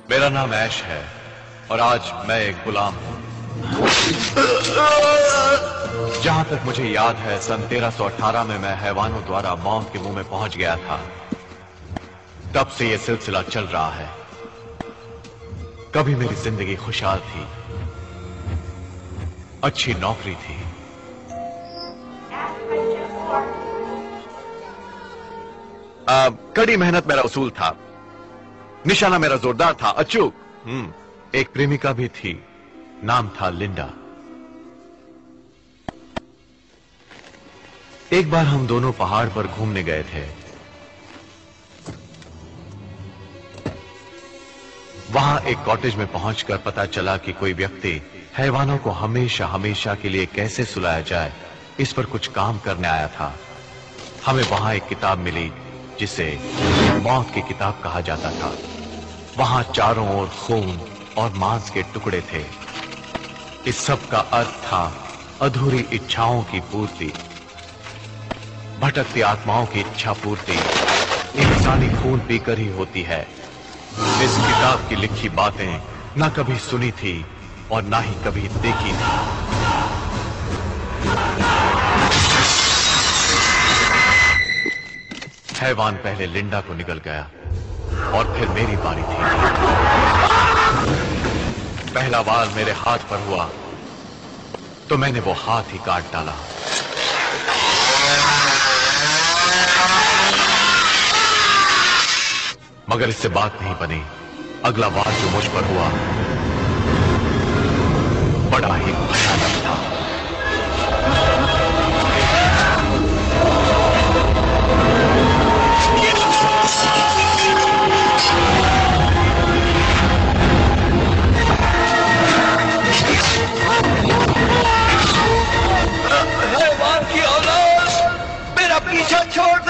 मेरा नाम ऐश है और आज मैं एक गुलाम हूं। जहां तक मुझे याद है सन 1318 में मैं हैवानों द्वारा मौत के मुंह में पहुंच गया था। तब से यह सिलसिला चल रहा है। कभी मेरी जिंदगी खुशहाल थी, अच्छी नौकरी थी, कड़ी मेहनत मेरा उसूल था, निशाना मेरा जोरदार था, अचूक। एक प्रेमिका भी थी, नाम था लिंडा। एक बार हम दोनों पहाड़ पर घूमने गए थे। वहां एक कॉटेज में पहुंचकर पता चला कि कोई व्यक्ति हैवानों को हमेशा हमेशा के लिए कैसे सुलाया जाए, इस पर कुछ काम करने आया था। हमें वहां एक किताब मिली जिसे मौत की किताब कहा जाता था। वहां चारों ओर खून और मांस के टुकड़े थे। इस सब का अर्थ था अधूरी इच्छाओं की पूर्ति, भटकती आत्माओं की इच्छा पूर्ति इंसानी खून पीकर ही होती है। इस किताब की लिखी बातें ना कभी सुनी थी और ना ही कभी देखी थी। हैवान पहले लिंडा को निकल गया और फिर मेरी बारी थी। पहला वार मेरे हाथ पर हुआ तो मैंने वो हाथ ही काट डाला। मगर इससे बात नहीं बनी। अगला वार जो मुझ पर हुआ बड़ा ही भयानक था। हैवान की औलाद, मेरा पीछा छोड़ दे।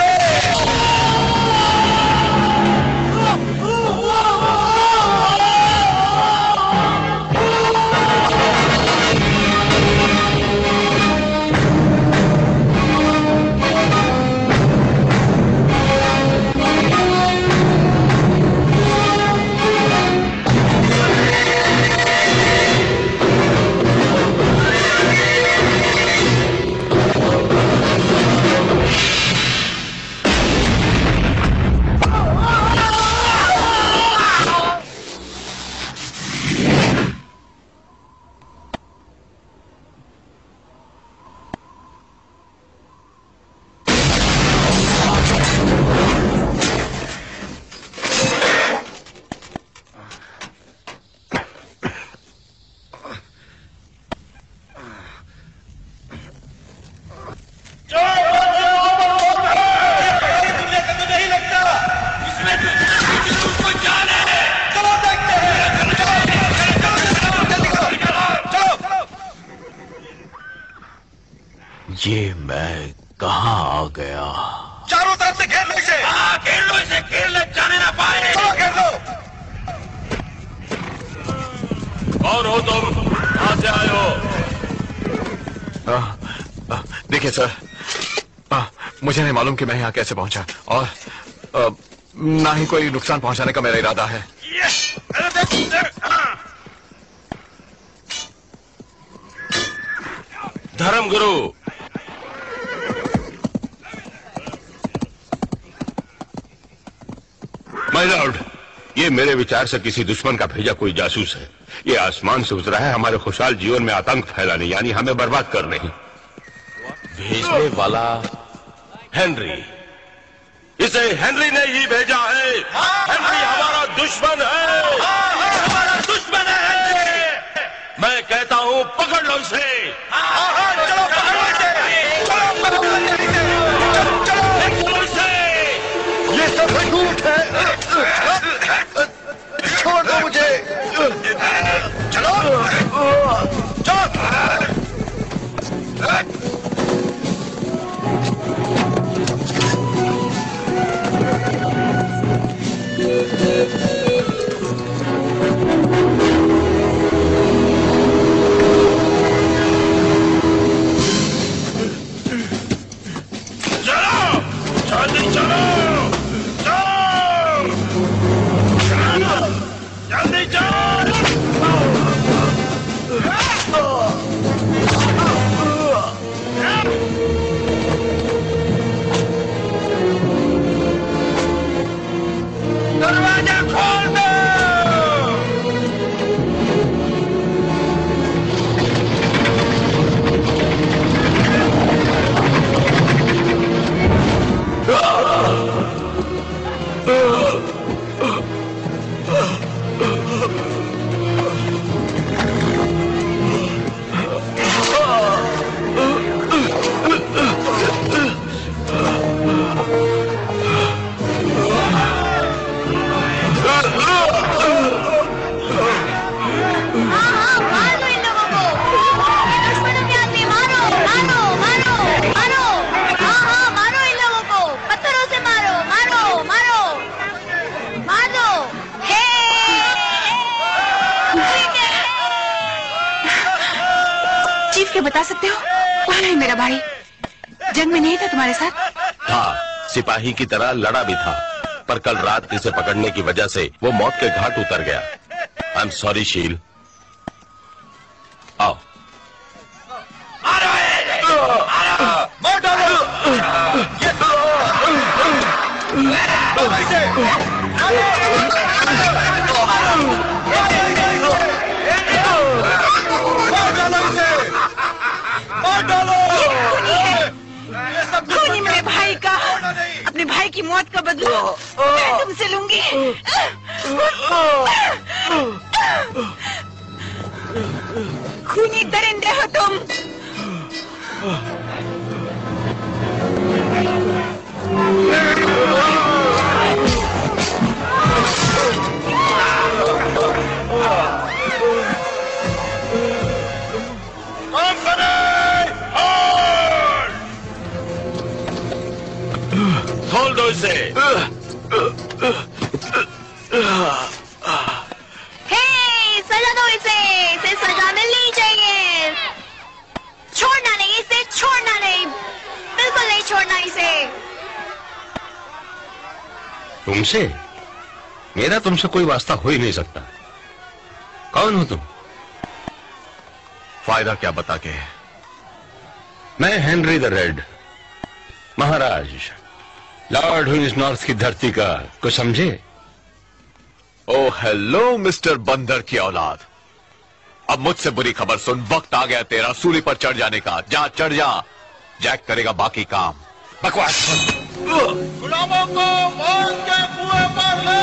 ये मैं कहां आ गया? चारों तरफ से घेर लो इसे। घेर लो इसे, घेर ले, जाने ना पाए। चलो घेर लो। कौन हो तुम? कहां से आए हो? देखिए सर, मुझे नहीं मालूम कि मैं यहां कैसे पहुंचा और ना ही कोई नुकसान पहुंचाने का मेरा इरादा है। धर्मगुरु, माय लॉर्ड, ये मेरे विचार से किसी दुश्मन का भेजा कोई जासूस है। ये आसमान से उतरा है हमारे खुशहाल जीवन में आतंक फैलाने, यानी हमें बर्बाद करने ही। भेजने वाला हेनरी, इसे हेनरी ने ही भेजा है। हेनरी हमारा दुश्मन है। हमारा दुश्मन है। मैं कहता हूं पकड़ लो इसे। चलो पकड़ लो इसे। चलो पकड़ो इसे। ये सब झूठ है। छोड़ दो मुझे। चलो चलो। जल्दी चलो, चलो, जल्दी बता सकते हो कौन है मेरा भाई? जंग में नहीं था तुम्हारे साथ? था, सिपाही की तरह लड़ा भी था, पर कल रात इसे पकड़ने की वजह से वो मौत के घाट उतर गया। आई एम सॉरी शील। आओ। खूनी मेरे भाई का, अपने भाई की मौत का बदला मैं तुमसे लूंगी। खूनी दरिंदे हो तुम। खोल दो इसे। सजा दो इसे सजा मिलनी चाहिए। छोड़ना नहीं इसे, छोड़ना नहीं, बिल्कुल नहीं छोड़ना इसे। तुमसे? मेरा तुमसे कोई वास्ता हो ही नहीं सकता। कौन हो तुम? फायदा क्या बता के? मैं Henry the red, Maharaj, Lord हुइस north की धरती का। कुछ समझे? ओ हेलो मिस्टर बंदर की औलाद, अब मुझसे बुरी खबर सुन। वक्त आ गया तेरा सूली पर चढ़ जाने का। जा चढ़ जा, जैक करेगा बाकी काम। बकवास। गुलामों को मौत के कुएं पर लो।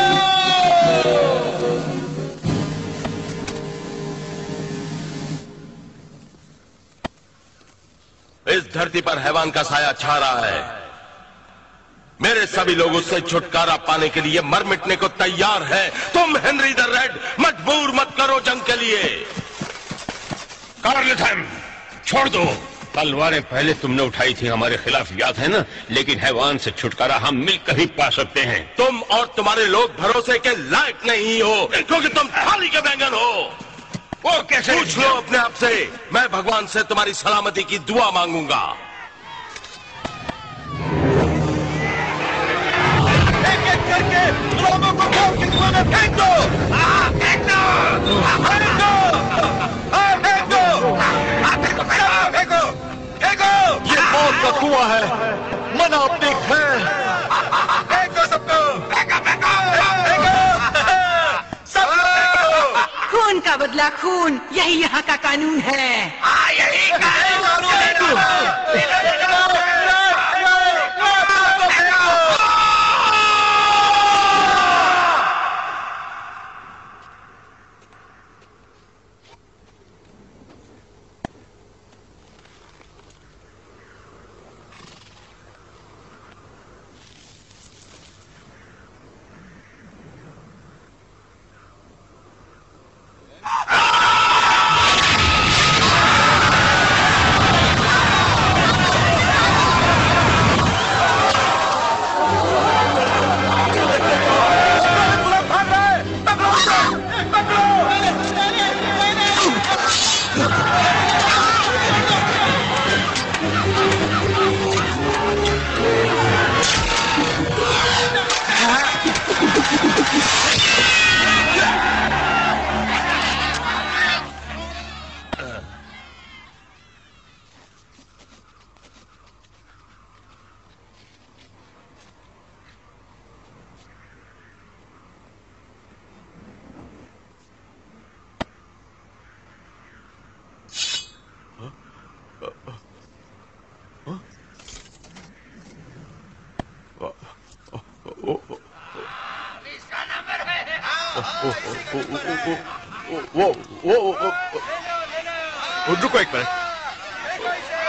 इस धरती पर हैवान का साया छा रहा है। मेरे सभी लोग उससे छुटकारा पाने के लिए मर मिटने को तैयार हैं। तुम हेनरी द रेड मजबूर मत करो जंग के लिए। कार्लटन, छोड़ दो। तलवारें पहले तुमने उठाई थी हमारे खिलाफ, याद है ना? लेकिन हैवान से छुटकारा हम मिलकर ही पा सकते हैं। तुम और तुम्हारे लोग भरोसे के लायक नहीं हो, क्योंकि तुम थाली के बैंगन हो। वो कैसे? पूछ लो अपने आप से। मैं भगवान से तुम्हारी सलामती की दुआ मांगूंगा। एक-एक करके गुलामों को मौत के कुएं में फेंक दो। फेंक दो, फेंक दो, फेंक दो, फेंको, फेंको। ये मौत का कुआं है, मना अपनी खैर। फेंको सबको, फेंको, फेंको, फेंको, सबको। खून का बदला खून, यही यहाँ का कानून है। यही कानून है। रुको एक मिनट,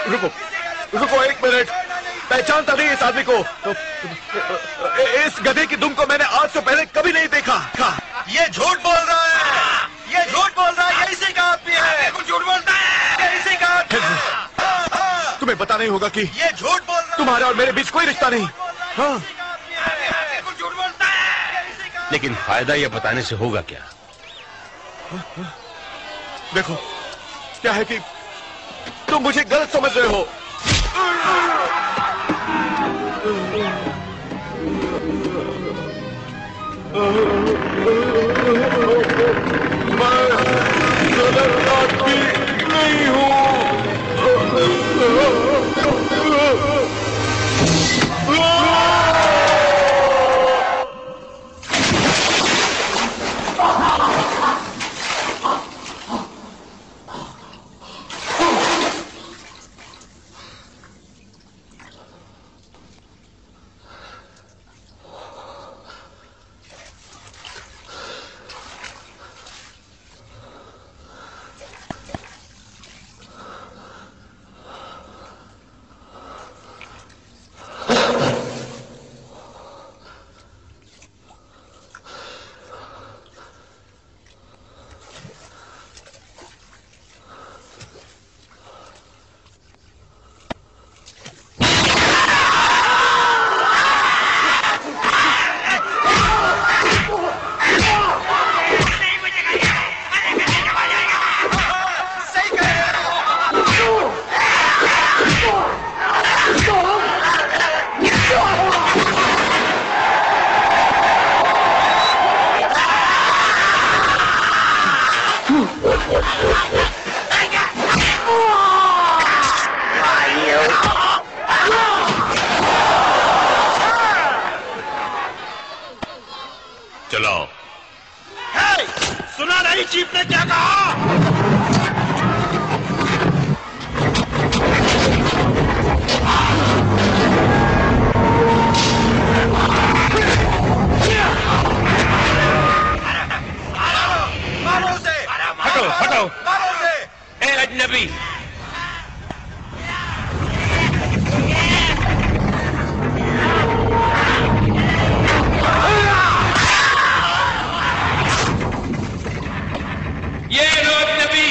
रुको रुको एक मिनट, पहचानता नहीं इस आदमी को। इस गधे की दुम को मैंने आज से पहले कभी नहीं देखा। ये झूठ बोल रहा है, ये झूठ बोल रहा है, ये इसी का आदमी है। झूठ बोलता है, ये इसी का आदमी है। तुम्हें पता नहीं होगा कि ये झूठ बोल रहा है, तुम्हारे और मेरे बीच कोई रिश्ता नहीं। हाँ, झूठ बोलता है। लेकिन फायदा यह बताने से होगा क्या? देखो क्या है कि तुम मुझे गलत समझ रहे हो। मैं गलत आदमी नहीं हूँ। चलाओ। सुना नहीं चीफ ने क्या कहा? मारो उसे, हटो हटो। मारो उसे। ए अजनबी, ये लो अजनबी।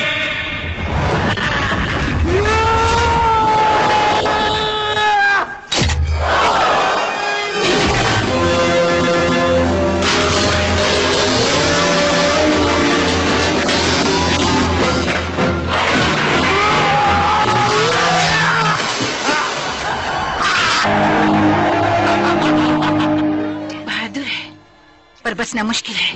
बहादुर है पर बचना मुश्किल है।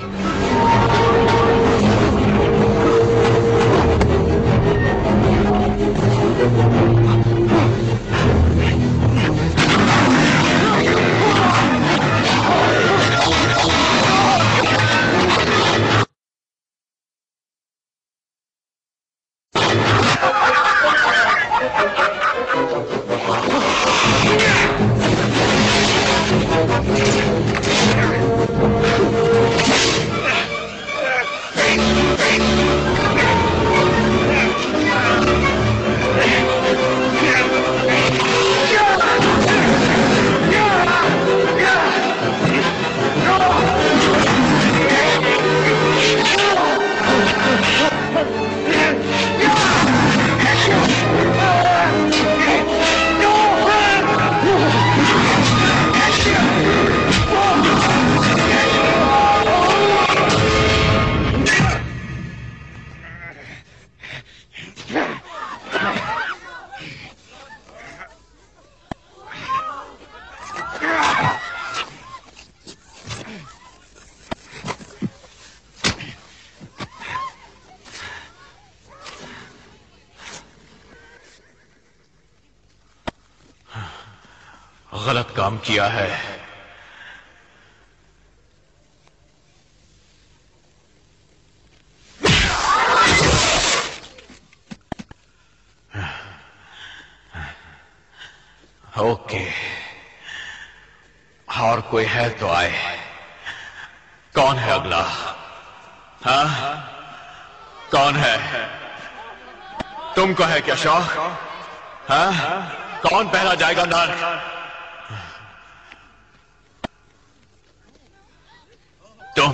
गलत काम किया है। ओके, और कोई है तो आए। कौन है अगला? हाँ? कौन है? तुमको है क्या शौक? हाँ? कौन पहला जाएगा नर्क? तुम।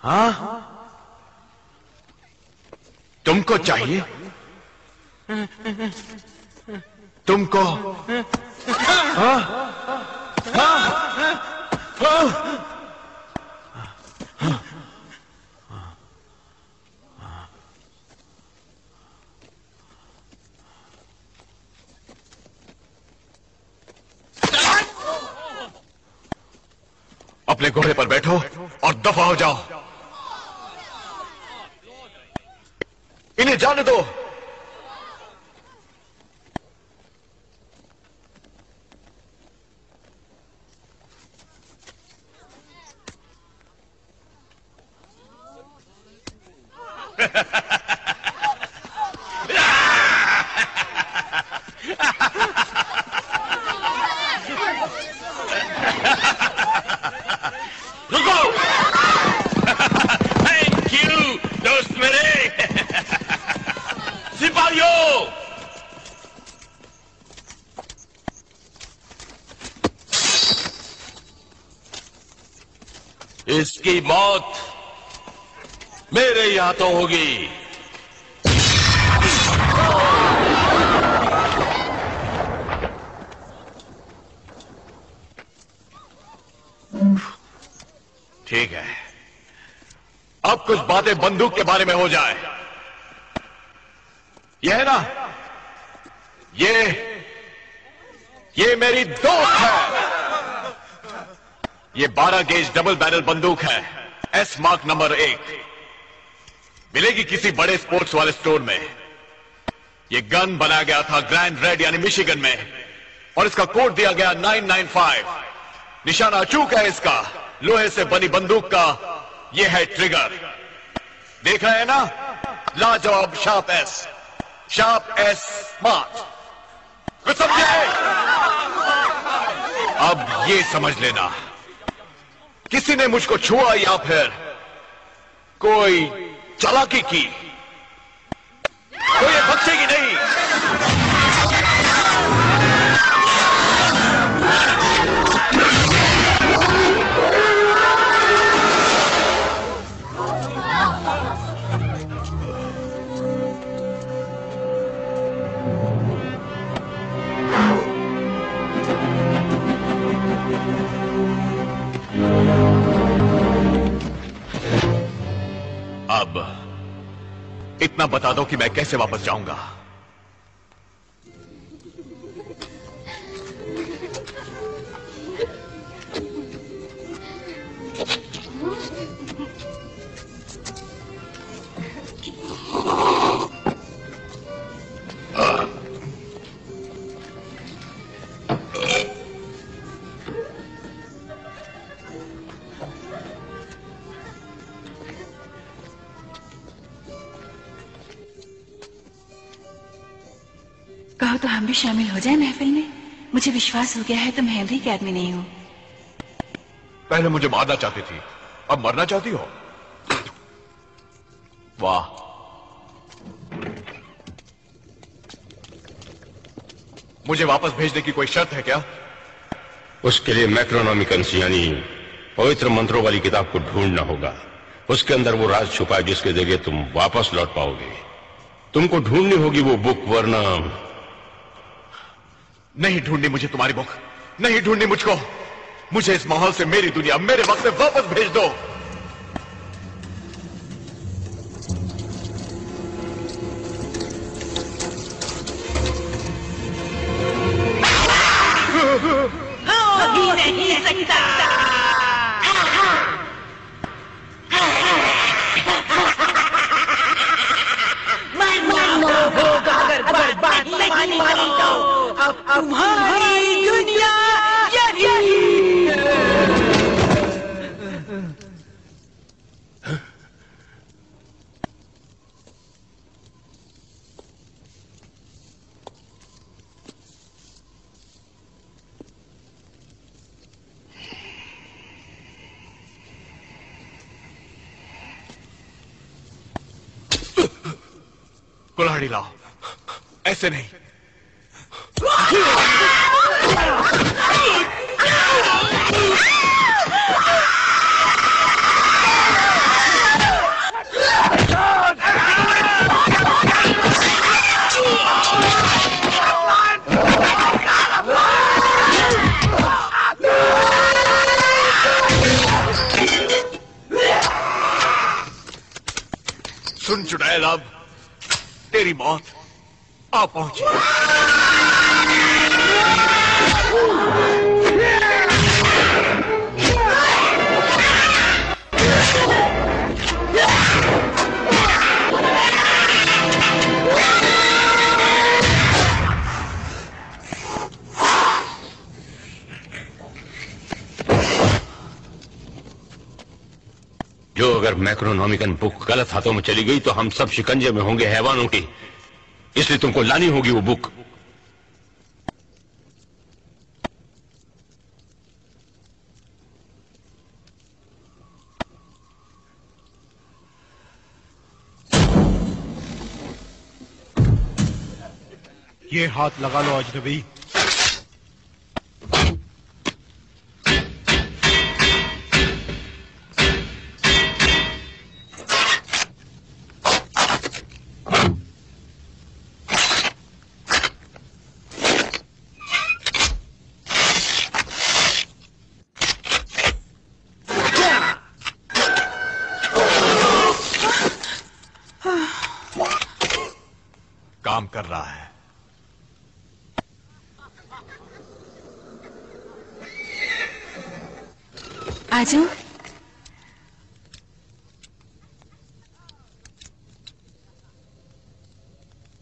हाँ? तुमको चाहिए? तुमको? हाँ? हाँ? हाँ? अपने घोड़े पर बैठो और दफा हो जाओ। इन्हें जाने दो। थैंक यू दोस्त मेरे। सिपाहियों, इसकी मौत मेरे ही हाथों होगी। ठीक है, अब कुछ बातें बंदूक के बारे में हो जाए। यह है ना, ये मेरी दोस्त है। ये 12 गेज डबल बैरल बंदूक है, एस मार्क नंबर 1। मिलेगी किसी बड़े स्पोर्ट्स वाले स्टोर में। ये गन बनाया गया था ग्रैंड रेड यानी मिशिगन में, और इसका कोड दिया गया 995। निशाना अचूक है इसका, लोहे से बनी बंदूक का। यह है ट्रिगर, देख रहे हैं ना? लाजवाब शार्प एस स्मार्ट। कुछ समझे? अब ये समझ लेना, किसी ने मुझको छुआ या फिर कोई चालाकी की तो ये बचेगी नहीं। अब इतना बता दो कि मैं कैसे वापस जाऊंगा। कहो तो हम भी शामिल हो जाए महफिल में। मुझे विश्वास हो गया है तुम हेनरी के आदमी नहीं हो। पहले मुझे मारना चाहती थी, अब मरना चाहती हो? वाह, मुझे वापस भेजने की कोई शर्त है क्या? उसके लिए मैक्रोनॉमिकन्स यानी पवित्र मंत्रों वाली किताब को ढूंढना होगा। उसके अंदर वो राज छुपा है जिसके जरिए तुम वापस लौट पाओगे। तुमको ढूंढनी होगी वो बुक, वरना नहीं ढूंढनी मुझे तुम्हारी बुक, नहीं ढूंढनी मुझको। मुझे इस माहौल से, मेरी दुनिया, मेरे वक्त में वापस भेज दो। हो ही नहीं सकता। मरना होगा अगर बात नहीं मानी तो। अब तुम्हारी दुनिया यही। कुल्हाड़ी लाओ। ऐसे नहीं। सुन चुड़ैल, अब तेरी मौत आ पहुंची। जो अगर मैक्रोनॉमिकन बुक गलत हाथों में चली गई तो हम सब शिकंजे में होंगे हैवानों की, इसलिए तुमको लानी होगी वो बुक। ये हाथ लगा लो अजनबी। काम कर रहा है। आ जाओ।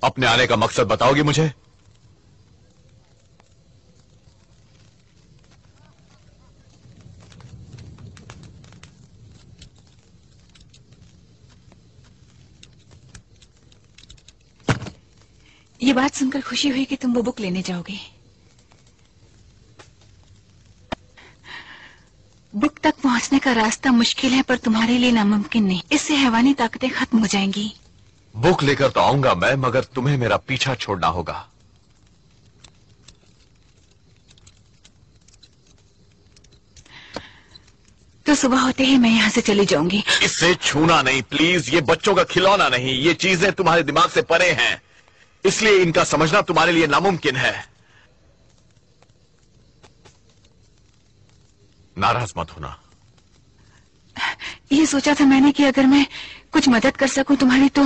अपने आने का मकसद बताओगी मुझे? ये बात सुनकर खुशी हुई कि तुम वो बुक लेने जाओगे। बुक तक पहुंचने का रास्ता मुश्किल है, पर तुम्हारे लिए नामुमकिन नहीं। इससे हैवानी ताकतें खत्म हो जाएंगी। बुक लेकर तो आऊंगा मैं, मगर तुम्हें मेरा पीछा छोड़ना होगा। तो सुबह होते ही मैं यहाँ से चली जाऊंगी। इसे छूना नहीं प्लीज। ये बच्चों का खिलौना नहीं। ये चीजें तुम्हारे दिमाग से परे हैं, इसलिए इनका समझना तुम्हारे लिए नामुमकिन है। नाराज मत होना। ये सोचा था मैंने कि अगर मैं कुछ मदद कर सकूं तुम्हारी, तो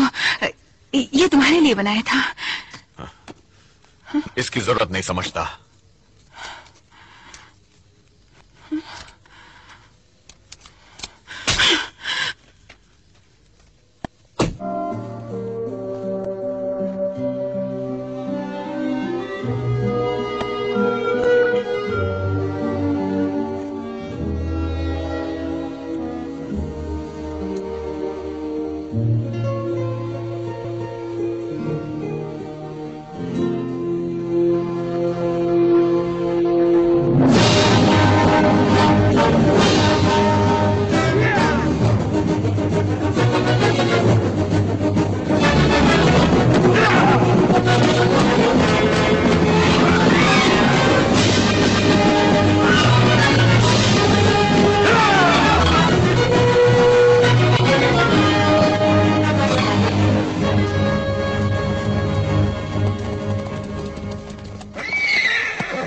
ये तुम्हारे लिए बनाया था। इसकी जरूरत नहीं समझता।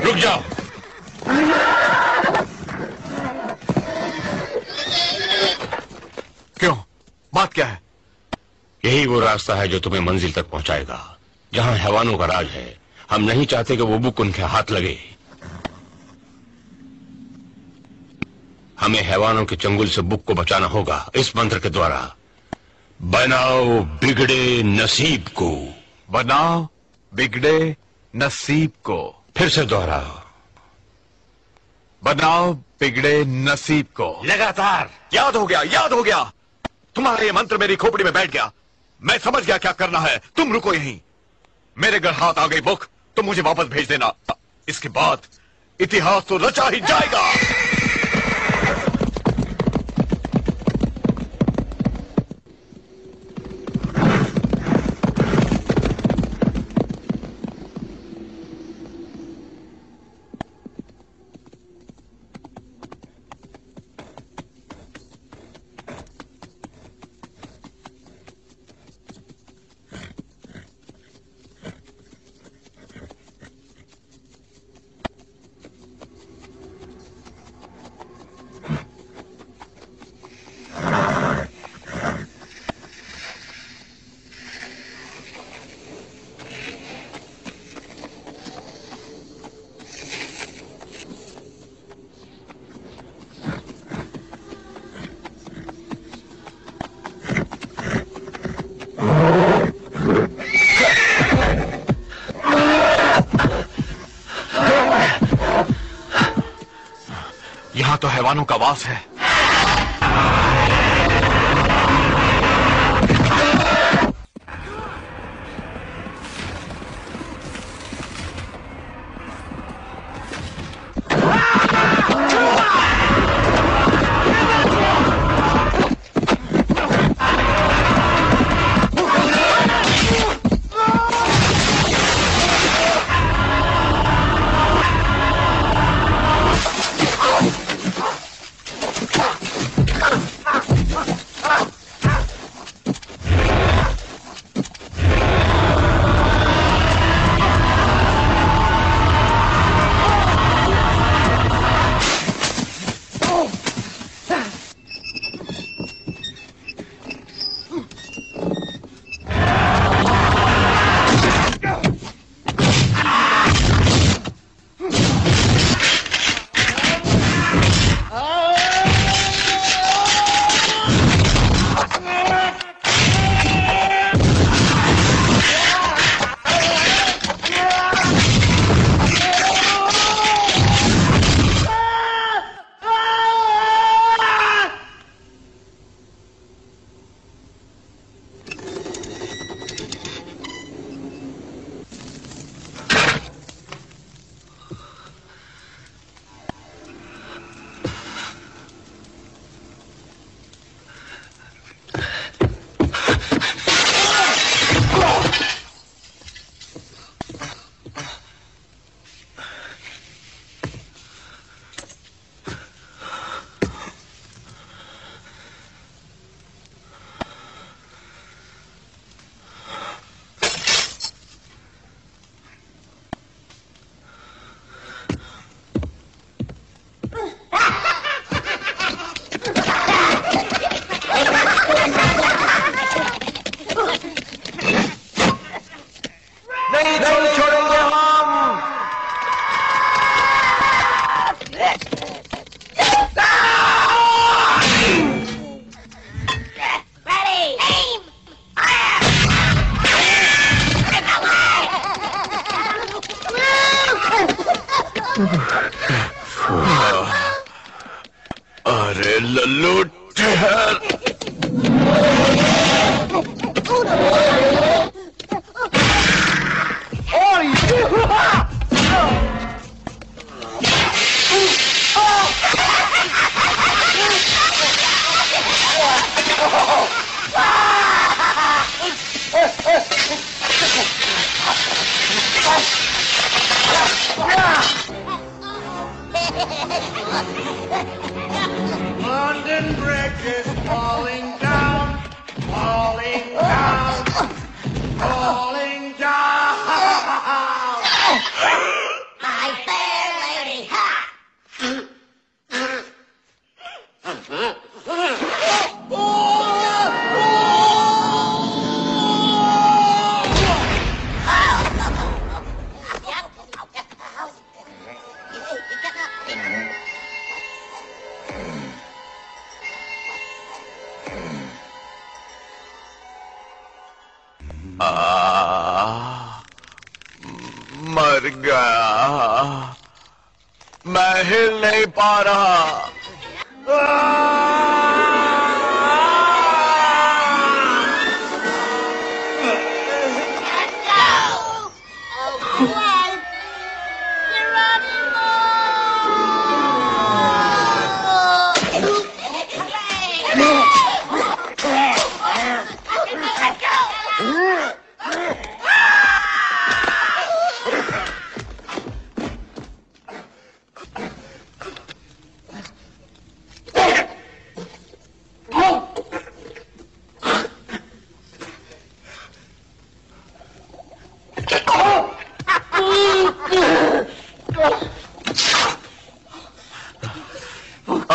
रुक जाओ। क्यों? बात क्या है? यही वो रास्ता है जो तुम्हें मंजिल तक पहुंचाएगा, जहां हैवानों का राज है। हम नहीं चाहते कि वो बुक उनके हाथ लगे। हमें हैवानों के चंगुल से बुक को बचाना होगा इस मंत्र के द्वारा। बनाओ बिगड़े नसीब को। बनाओ बिगड़े नसीब को। फिर से दोहराओ। बनाओ बिगड़े नसीब को। लगातार। याद हो गया, याद हो गया। तुम्हारा ये मंत्र मेरी खोपड़ी में बैठ गया। मैं समझ गया क्या करना है। तुम रुको यहीं। मेरे घर हाथ आ गई बुक तो मुझे वापस भेज देना। इसके बाद इतिहास तो रचा ही जाएगा। यहाँ तो हैवानों का वास है। अरे लल्लू ठहर। London Bridge is falling down, falling down, falling down. My fair lady, ha! मर गया, मैं हिल नहीं पा रहा।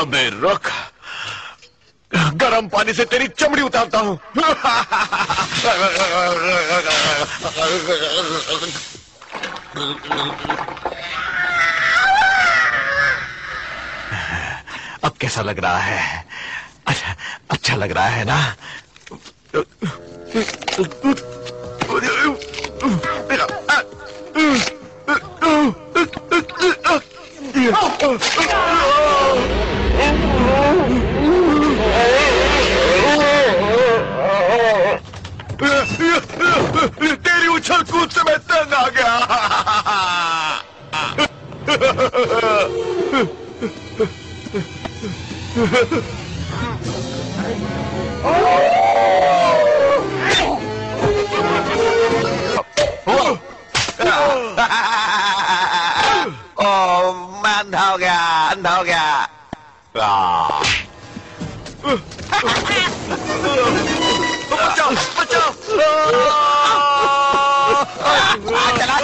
अबे रुक, गर्म पानी से तेरी चमड़ी उतारता हूं। अब कैसा लग रहा है? अच्छा लग रहा है ना? तेरी उछल कूद से मैं तंग आ गया। मैं अंधा हो गया, अंधा हो गया। बचाओ, बचाओ। चला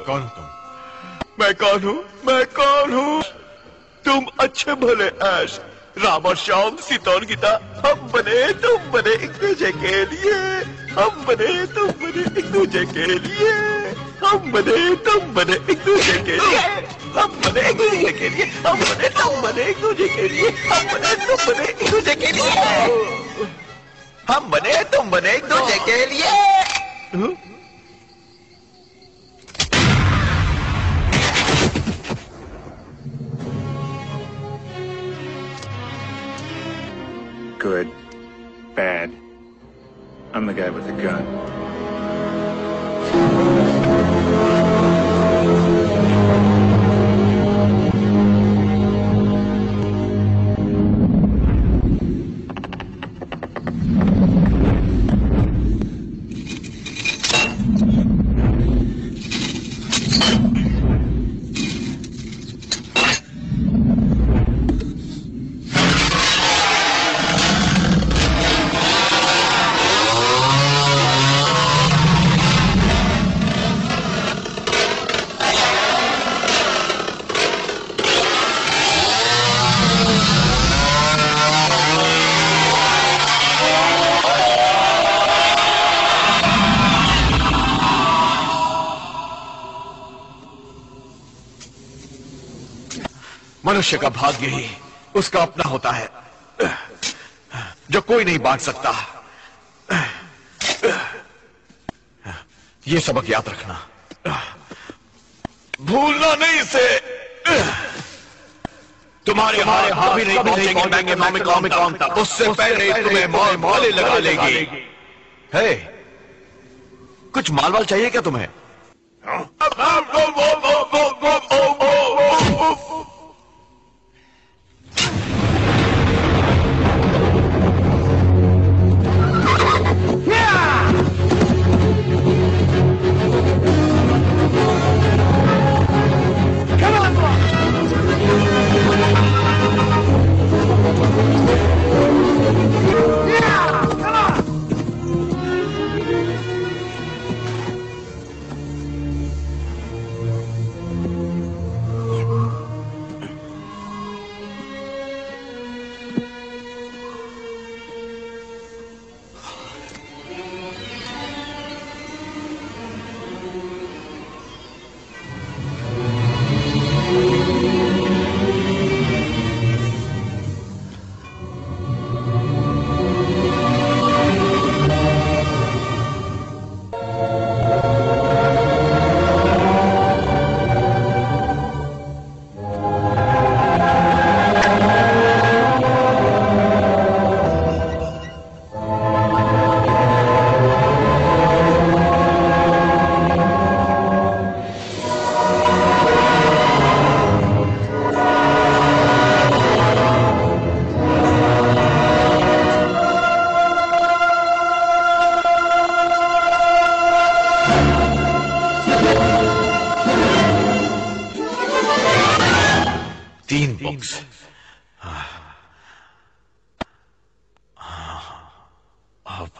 कौन हो तुम? मैं कौन हूँ? मैं कौन हूँ? तुम अच्छे भले ऐश राम और श्याम सीता और गीता, हम बने तुम बने एक दूसरे के लिए, हम बने तुम बने एक दूसरे के लिए, हम बने तुम बने एक दूसरे के लिए, हम बने एक दूसरे के लिए, हम बने तुम बने एक दूसरे के लिए, हम बने तुम बने एक दूसरे के लिए, हम बने तुम बने एक दूसरे के लिए। Good. Bad. I'm the guy with the gun. मनुष्य का भाग्य ही उसका अपना होता है, जो कोई नहीं बांट सकता। ये सबक याद रखना, भूलना नहीं इसे। तुम्हारे हाथ भी नहीं पहुंचेंगे मैं कौन था, उससे पहले तुम्हें मौले लगा लेगी। है कुछ माल वाल चाहिए क्या तुम्हें?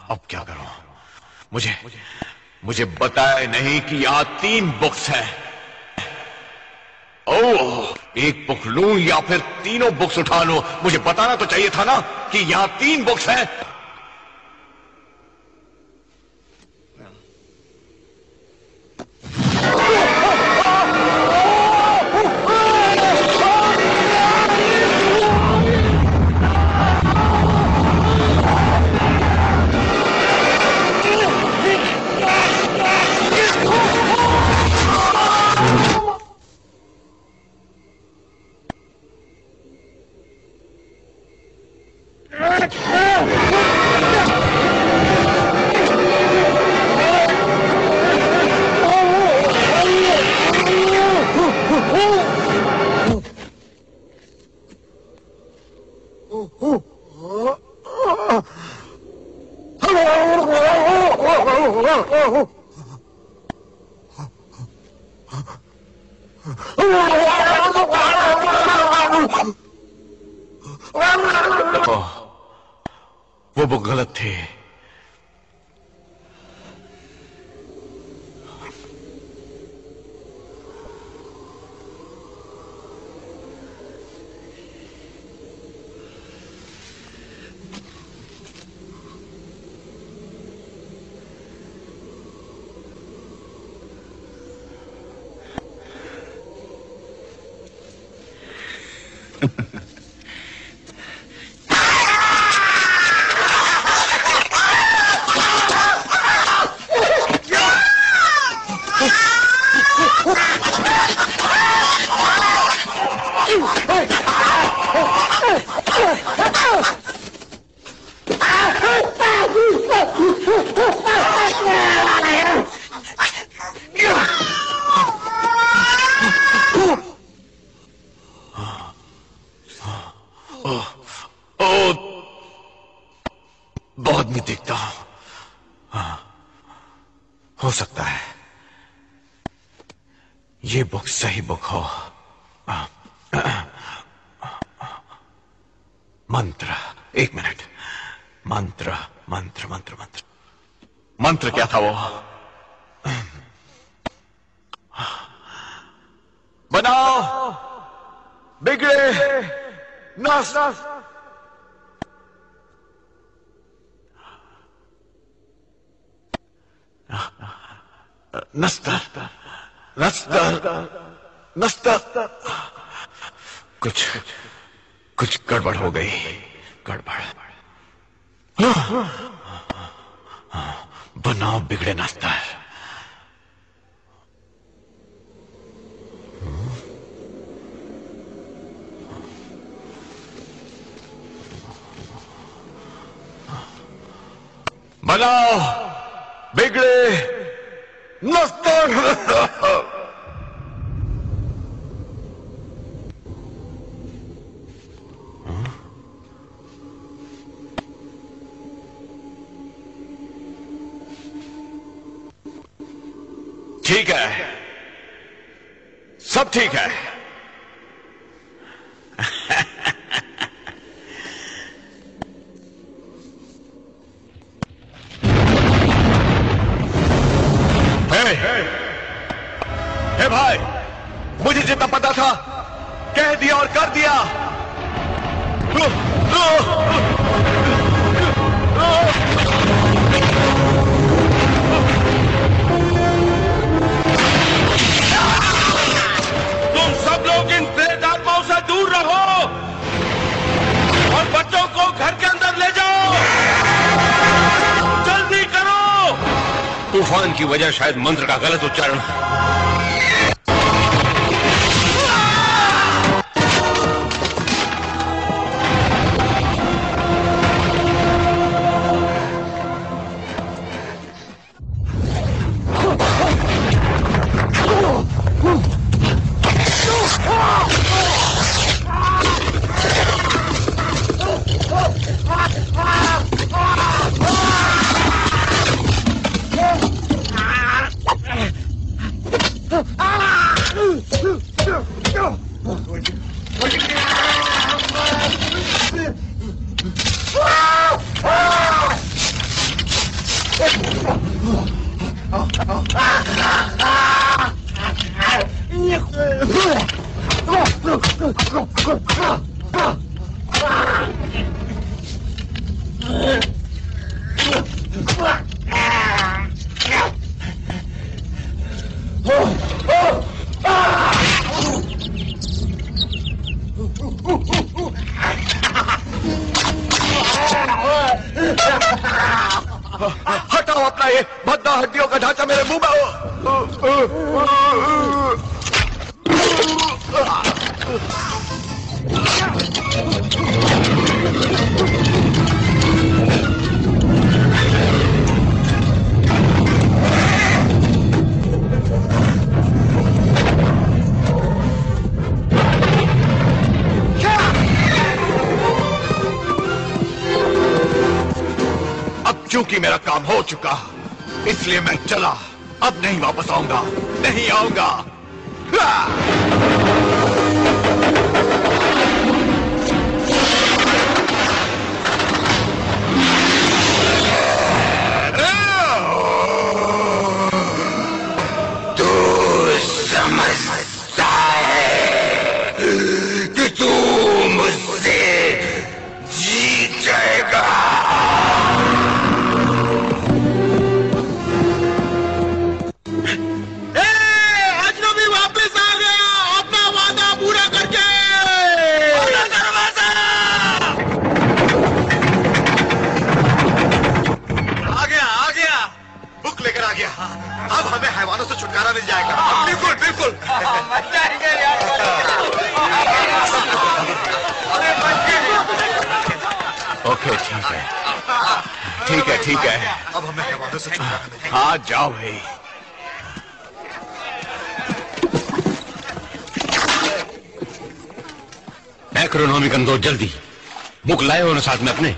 अब क्या करूं? मुझे बताया नहीं कि यहां 3 बुक्स हैं। ओह, एक बुक लूं या फिर तीनों बुक्स उठा लूं? मुझे बताना तो चाहिए था ना कि यहां 3 बुक्स हैं। वो गलत थे। बहुत नहीं देखता हूं। हो सकता है ये बुक सही बुक हो। मंत्र, एक मिनट। मंत्र मंत्र मंत्र मंत्र मंत्र क्या था वो? बनाओ बिगड़े नाश नस्तर नस्तर नस्तर। कुछ गड़बड़ हो गई। गड़बड़। बनाओ बिगड़े नस्तर। बनाओ बिगड़े नस्तर। ठीक है, सब ठीक है। हे भाई, मुझे जितना पता था कह दिया और कर दिया। तुम सब लोग इन प्रेत आत्माओं से दूर रहो और बच्चों को घर के अंदर ले जाओ। जल्दी करो। तूफान की वजह शायद मंत्र का गलत उच्चारण है। हटाओ अपना ये भद्दा हड्डियों का ढांचा मेरे मुंह में। चूंकि मेरा काम हो चुका इसलिए मैं चला। अब नहीं वापस आऊंगा, नहीं आऊंगा। तू समझता है कि तू मुझसे जीत जाएगा? अजनबी वापस आ गया अपना वादा पूरा करके। दरवाजा आ गया बुक लेकर आ गया। अब हमें हैवानों से छुटकारा मिल जाएगा। बिल्कुल बिल्कुल। ओके ठीक है, ठीक है, ठीक है। अब हमें हैवानों से छुटकारा मिल जाएगा। हाँ जाओ भाई। मैक्रोनॉमिकन दो जल्दी। बुक लाए हो ना साथ में अपने?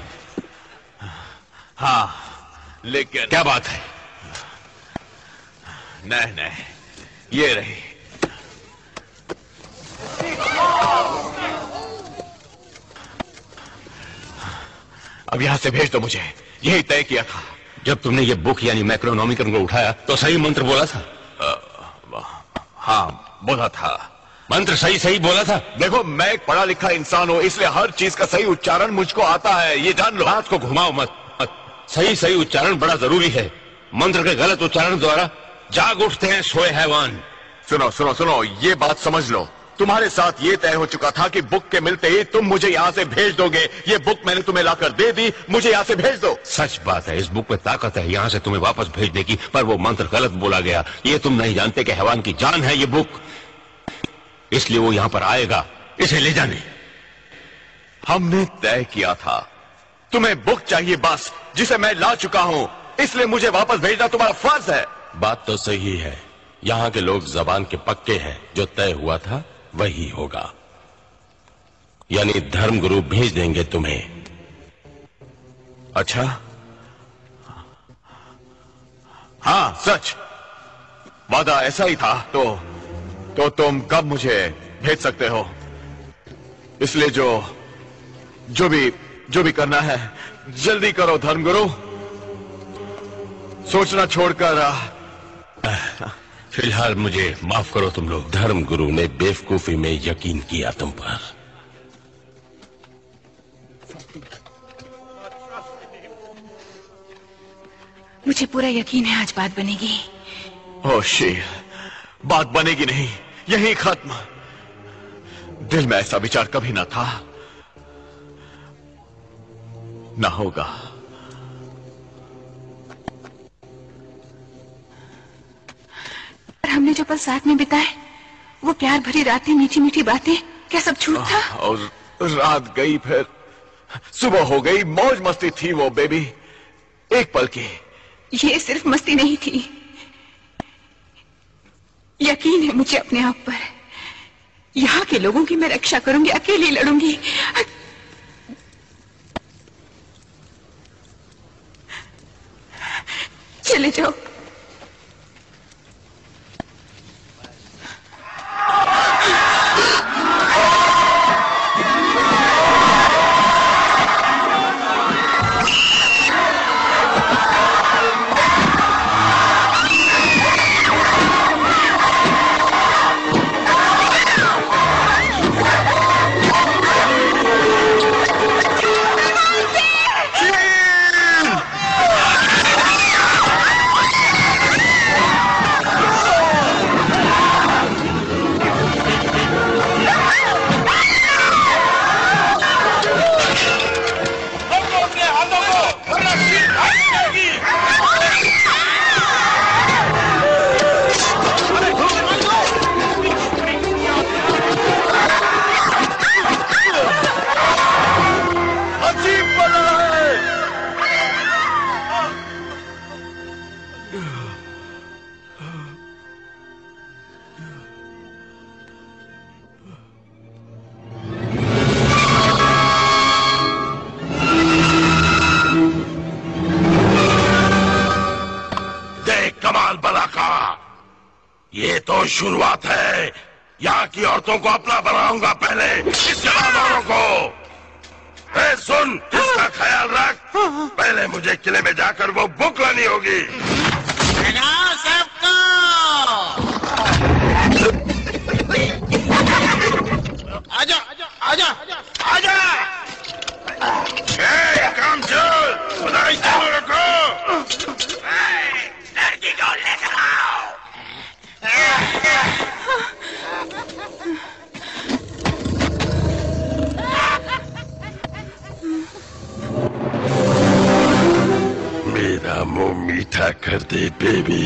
हाँ लेकिन क्या बात है? नहीं नहीं, ये रही। अब यहां से भेज दो मुझे, यही तय किया था। जब तुमने ये बुक यानी मैक्रोनॉमिकन को उठाया तो सही मंत्र बोला था? हाँ बोला था। मंत्र सही सही बोला था? देखो मैं एक पढ़ा लिखा इंसान हूं इसलिए हर चीज का सही उच्चारण मुझको आता है, ये जान लो। बात को घुमाओ मत। सही सही उच्चारण बड़ा जरूरी है। मंत्र के गलत उच्चारण द्वारा जाग उठते हैं सोए हैवान। सुनो सुनो सुनो, ये बात समझ लो। तुम्हारे साथ ये तय हो चुका था कि बुक के मिलते ही तुम मुझे यहाँ से भेज दोगे। ये बुक मैंने तुम्हें लाकर दे दी, मुझे यहाँ से भेज दो। सच बात है, इस बुक में ताकत है यहाँ से तुम्हें वापस भेजने की, पर वो मंत्र गलत बोला गया। ये तुम नहीं जानते कि हैवान की जान है ये बुक, इसलिए वो यहाँ पर आएगा इसे ले जाने। हमने तय किया था तुम्हें बुक चाहिए बस, जिसे मैं ला चुका हूँ, इसलिए मुझे वापस भेजना तुम्हारा फर्ज है। बात तो सही है, यहाँ के लोग जबान के पक्के हैं। जो तय हुआ था वही होगा, यानी धर्मगुरु भेज देंगे तुम्हें। अच्छा हाँ सच, वादा ऐसा ही था। तो तुम कब मुझे भेज सकते हो? इसलिए जो भी करना है जल्दी करो धर्मगुरु, सोचना छोड़कर। फिलहाल मुझे माफ करो तुम लोग। धर्मगुरु ने बेवकूफी में यकीन किया तुम पर। मुझे पूरा यकीन है आज बात बनेगी। ओ शील, बात बनेगी नहीं, यही खत्म। दिल में ऐसा विचार कभी ना था, ना होगा। हमने जो पल साथ में बिताए, वो प्यार भरी रातें, मीठी मीठी बातें, क्या सब झूठ था? और रात गई, फिर सुबह हो गई, मौज मस्ती थी वो बेबी, एक पल की। ये सिर्फ मस्ती नहीं थी, यकीन है मुझे अपने आप पर। यहाँ के लोगों की मैं रक्षा करूंगी, अकेली लड़ूंगी। चले जाओ। ये तो शुरुआत है। यहाँ की औरतों को अपना बनाऊंगा पहले, इसके बाद औरों को। ए, सुन, इसका ख्याल रख। पहले मुझे किले में जाकर वो बुक लानी होगी। सबको आजा आजा आजा। काम चल, बनाई चालू रखो। लड़की को लेकर आओ। मेरा मुंह मीठा कर दे बेबी।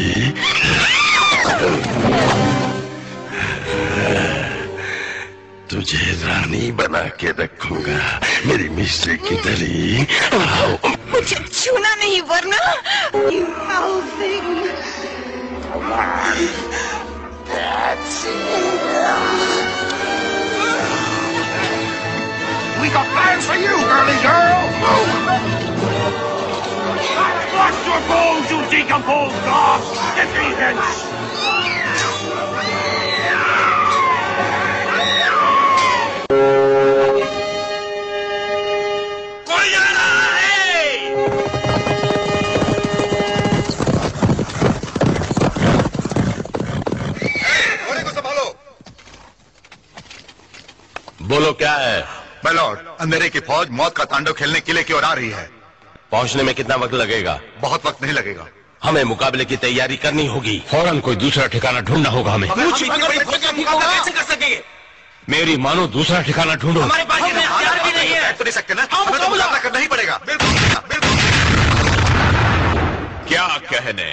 तुझे रानी बना के रखूंगा, मेरी मिस्री की दली। मुझे छूना नहीं वरना We got plans for you, girly girl. Watch your bones, you decomposed dog. Get me hence. बोलो क्या है? मैं लॉर्ड, अंधेरे की फौज मौत का तांडव खेलने किले की ओर आ रही है। पहुंचने में कितना वक्त लगेगा? बहुत वक्त नहीं लगेगा। हमें मुकाबले की तैयारी करनी होगी। फौरन कोई दूसरा ठिकाना ढूंढना होगा हमें। कैसे कर सकेंगे? मेरी मानो दूसरा ठिकाना ढूंढो। हमारे पास ये हथियार भी नहीं है। तो नहीं सकते ना, हमें तो मुकाबला करना ही पड़ेगा। बिल्कुल बिल्कुल। क्या कहने?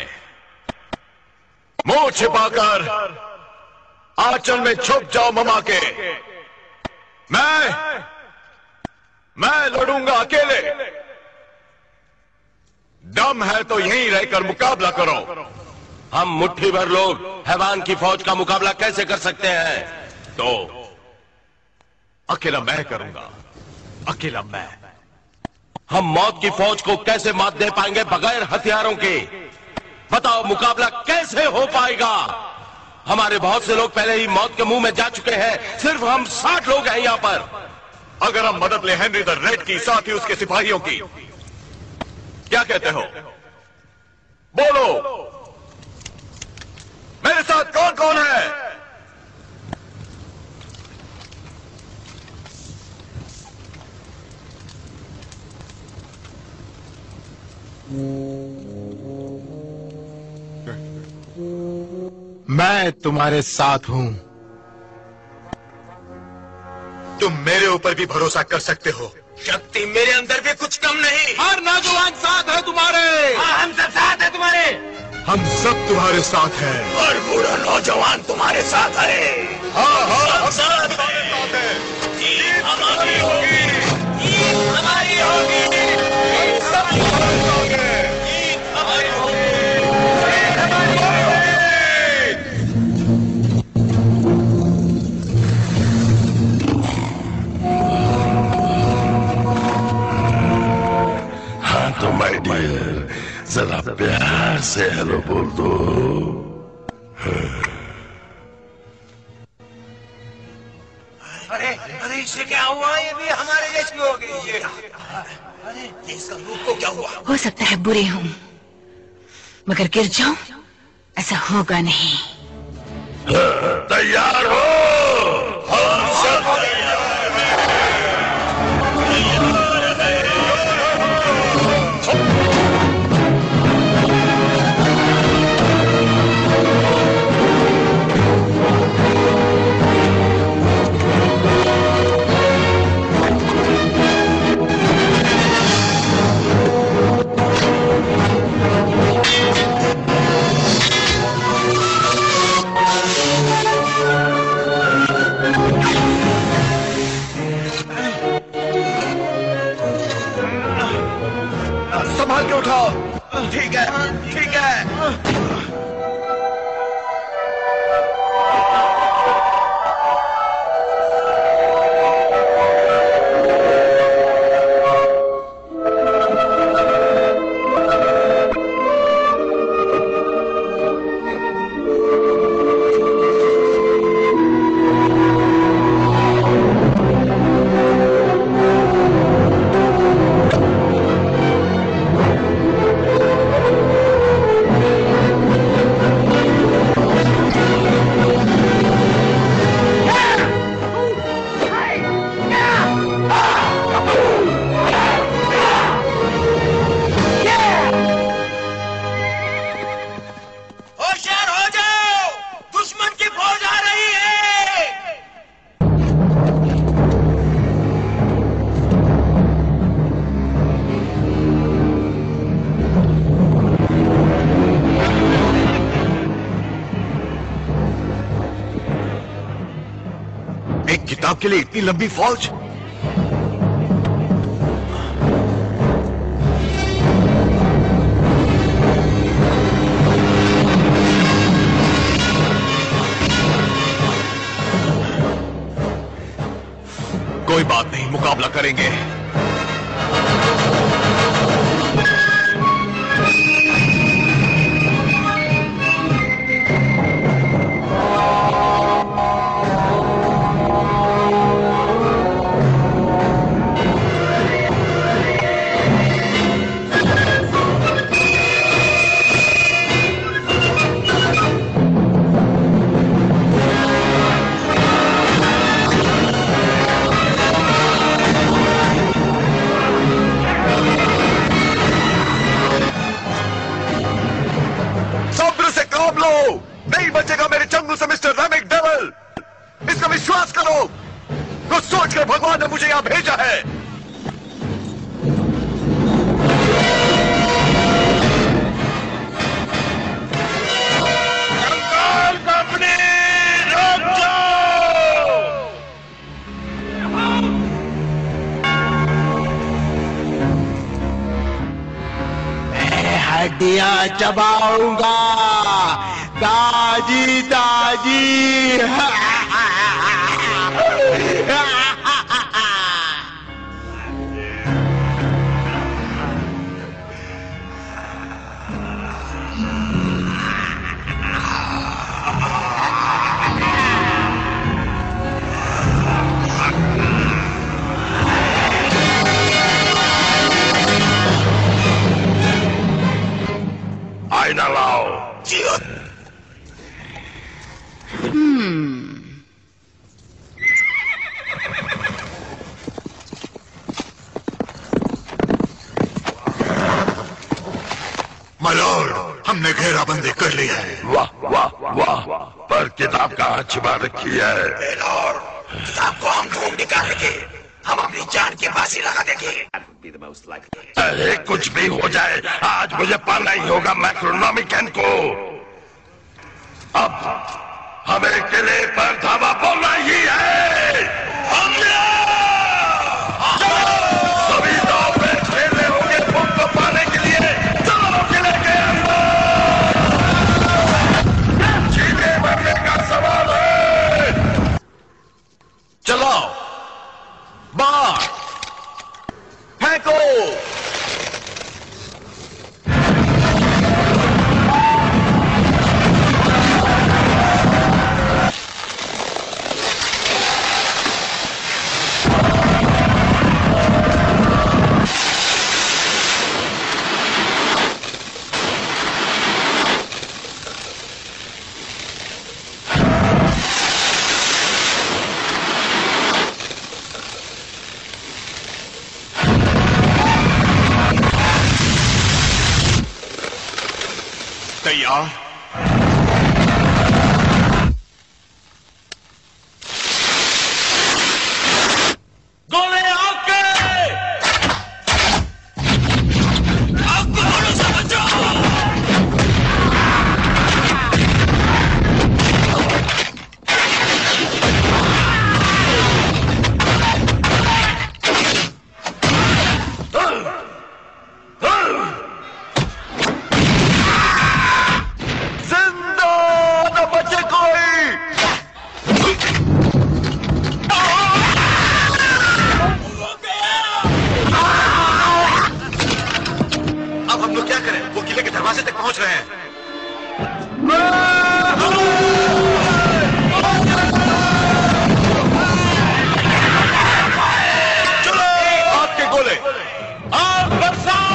मुंह छिपाकर आंचल में छुप जाओ ममा के। मैं लड़ूंगा अकेले। दम है तो यहीं रहकर मुकाबला करो। हम मुट्ठी भर लोग हैवान की फौज का मुकाबला कैसे कर सकते हैं? तो अकेला मैं करूंगा, अकेला मैं। हम मौत की फौज को कैसे मात दे पाएंगे बगैर हथियारों के? बताओ, मुकाबला कैसे हो पाएगा? हमारे बहुत से लोग पहले ही मौत के मुंह में जा चुके हैं। सिर्फ हम 60 लोग हैं यहाँ पर। अगर हम मदद ले हेनरी द रेड की, साथ ही उसके सिपाहियों की, क्या कहते हो? बोलो, मेरे साथ कौन कौन है? मैं तुम्हारे साथ हूं। तुम मेरे ऊपर भी भरोसा कर सकते हो। शक्ति मेरे अंदर भी कुछ कम नहीं। हर नौजवान साथ है तुम्हारे। हाँ, हम सब साथ है तुम्हारे। हम सब तुम्हारे साथ हैं। और बूढ़ा नौजवान तुम्हारे साथ है। हाँ हाँ, हम साथ हैं। जीत हमारी होगी। जीत हमारी होगी। सब हमारे साथ हैं। जीत हमारी होगी। जीत हमारी होगी। हाँ तो माय डियर, जरा प्यार से हेलो बोल दो। अरे अरे, इसे क्या हुआ? ये भी हमारे जैसी हो गई ये। अरे इसका रूप को क्या हुआ? हो सकता है बुरे हूं, मगर गिर जाऊं ऐसा होगा नहीं। तैयार हो? हम सब संभाल के उठाओ। ठीक है, ठीक है। किताब के लिए इतनी लंबी फौज? कोई बात नहीं, मुकाबला करेंगे। नहीं बचेगा मेरे जंगल से मिस्टर रैमिक डेविल। इसका विश्वास करो। कुछ सोच कर भगवान ने मुझे यहां भेजा है। कंकाल कंपनी रुक जाओ। मैं हड्डियां चबाऊंगा ताजी ताजी। आईना लाओ। मलॉर्ड, हमने घेराबंदी कर ली है। वाह वाह वाह, पर किताब कहाँ छिपा रखी है? किताब को हम ढूंढ निकालेंगे। हम अपनी जान की बाजी लगा देंगे। अरे कुछ भी हो जाए, आज मुझे पाना ही होगा मैक्रोनॉमिकन को। अब हमें किले पर धावा बोलना ही है। सभी दांव पे खेलने होंगे भूख को पाने के लिए। चलो किले के अंदर। जीने मरने का सवाल है। चलो बाहर फेंको। तैयार? गोले आके दरवाजे तक पहुंच रहे हैं। चलो आपके गोले आग बरसाओ।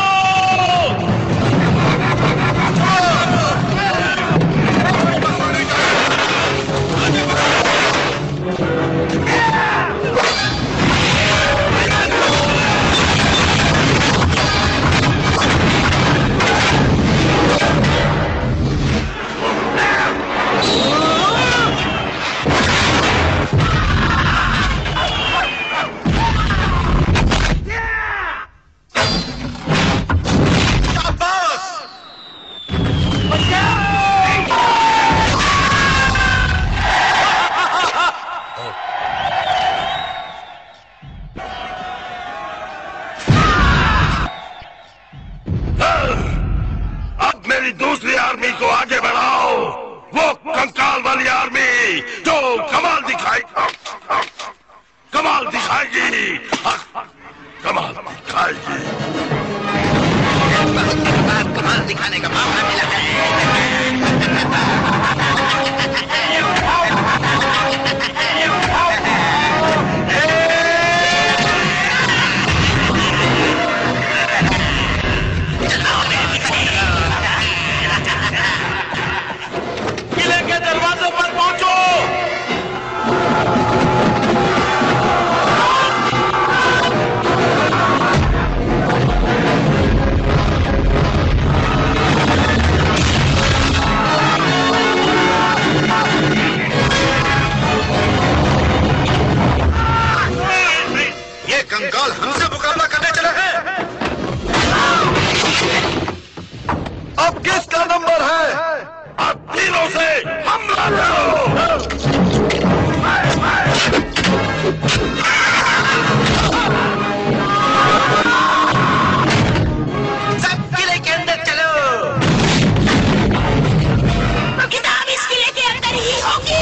मेरी दूसरी आर्मी को आगे बढ़ाओ, वो कंकाल वाली आर्मी जो कमाल दिखाएगी, कमाल दिखाएगी। कमाल दिखाने का मौका मिला है। किले के दरवाजे पर पहुंचो। ये कंकाल हमसे मुकाबला करने चले हैं। अब किसका नंबर है? अब तीनों से हमला करो। सब किले के अंदर चलो। किताब इस किले के अंदर ही होगी।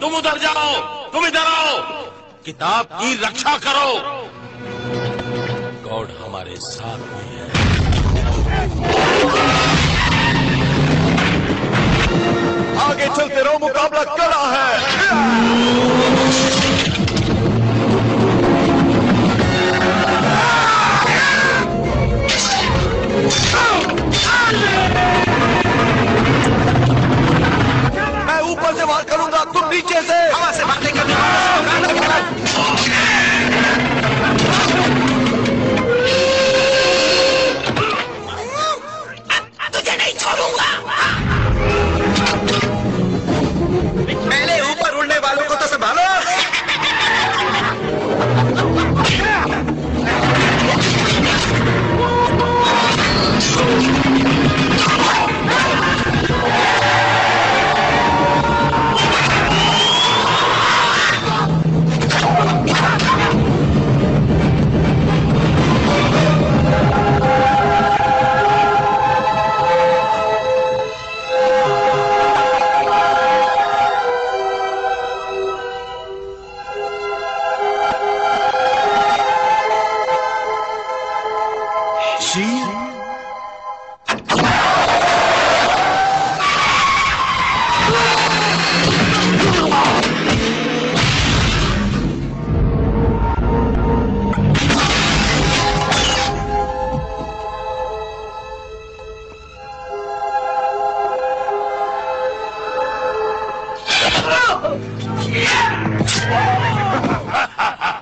तुम उधर जाओ, तुम इधर आओ, किताब की रक्षा करो। गॉड हमारे साथ में है। आगे चलते रहो, मुकाबला कड़ा है। मैं ऊपर से वार करूंगा, तुम नीचे से। हवा से बातें करने तुझे नहीं छोड़ूंगा। पहले ऊपर उड़ने वालों को तो संभालो।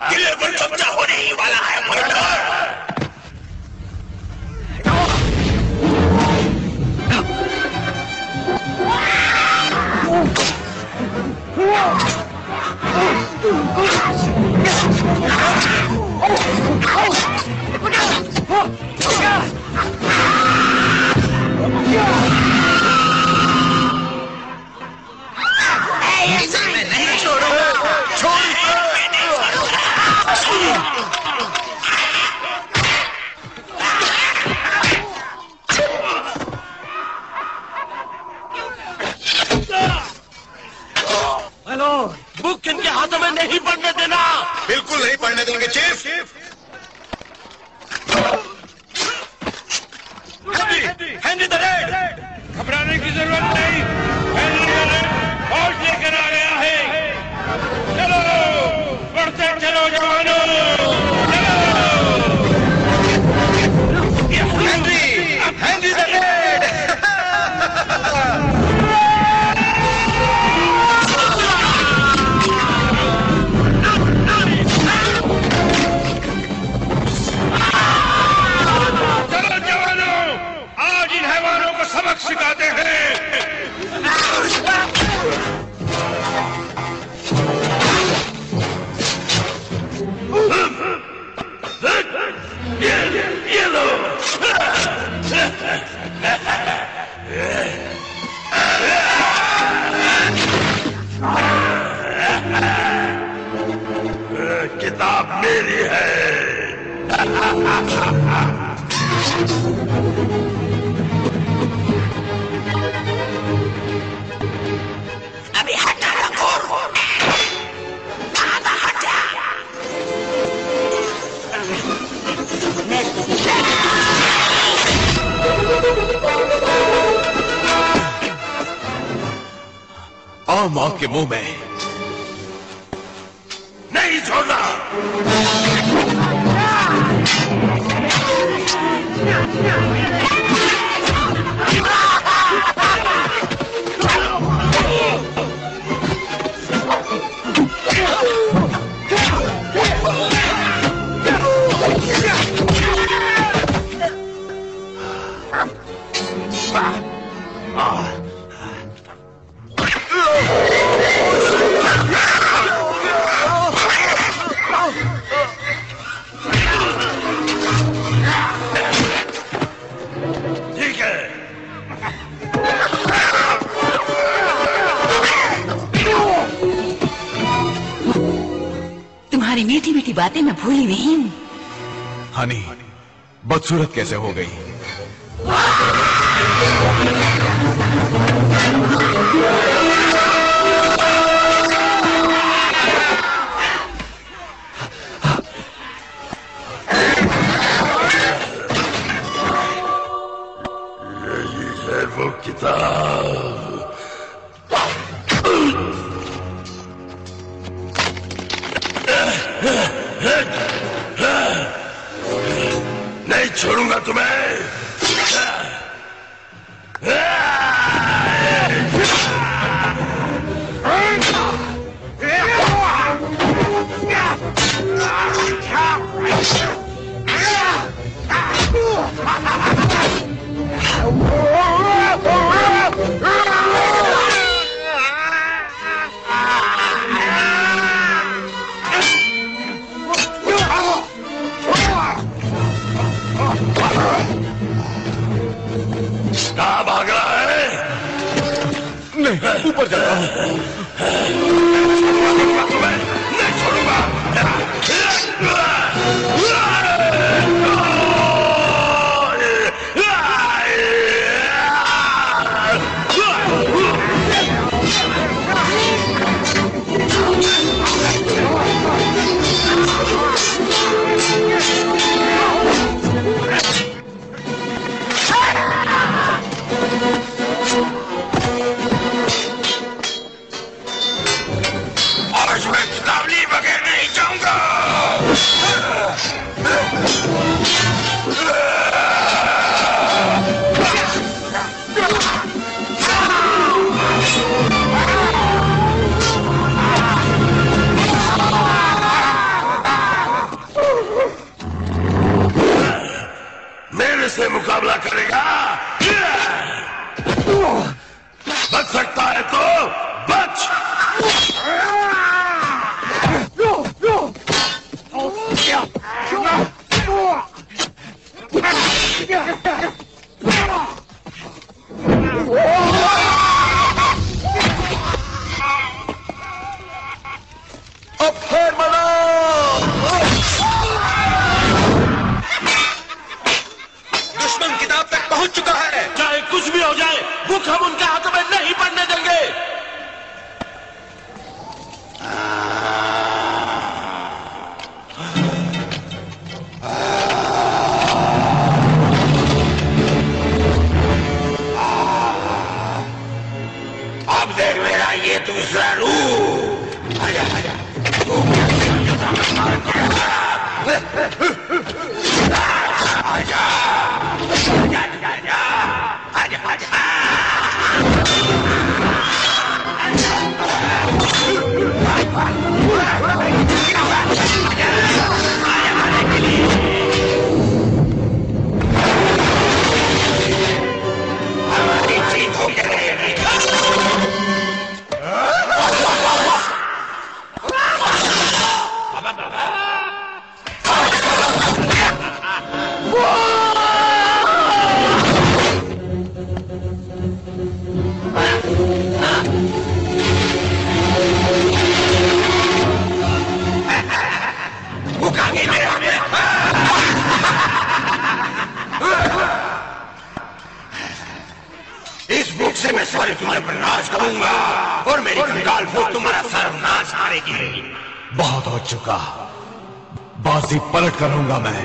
किले पर कब्जा होने ही वाला है। मैं नहीं छोड़ूंगा। हेलो, बुक इनके हाथों में नहीं पड़ने देना। बिल्कुल नहीं पढ़ने देंगे चीफ। Handy the red. घबराने की जरूरत नहीं। हैंडी द रेड फौज लेकर आ गया है। चलो बढ़ते चलो जवानों, हैंडी द रेड। को सबक सिखाते हैं। ये लो। किताब मेरी है। अभी हटा लंगूर, आधा हटा। और मौत के मुंह में नहीं छोड़ना। ठीक है। तुम्हारी मीठी मीठी बातें मैं भूली नहीं हूँ। हनी बदसूरत कैसे हो गई? यही है वो किताब। नहीं छोड़ूंगा तुम्हें। कहाँ भाग रहा है? नहीं, ऊपर जाता हूँ। नहीं छोड़ूंगा। आज मैं किताबली बगैर नहीं जाऊंगा। मेरे से मुकाबला करेगा? बच सकता है तो बच। अब फेर मना। दुश्मन किताब तक पहुंच चुका है। चाहे कुछ भी हो जाए, बुक हम उनके हाथों में नहीं पड़ने देंगे। अब देख मेरा ये दूसरा रूप। आजा आजा। आजा आजा आजा आजा आजा। मुझसे मैं सारे तुम्हारे पर नाच करूंगा और मेरी कंगाल फूट तुम्हारा सर्वनाश करेगी। बहुत हो चुका, बाजी पलट करूंगा मैं।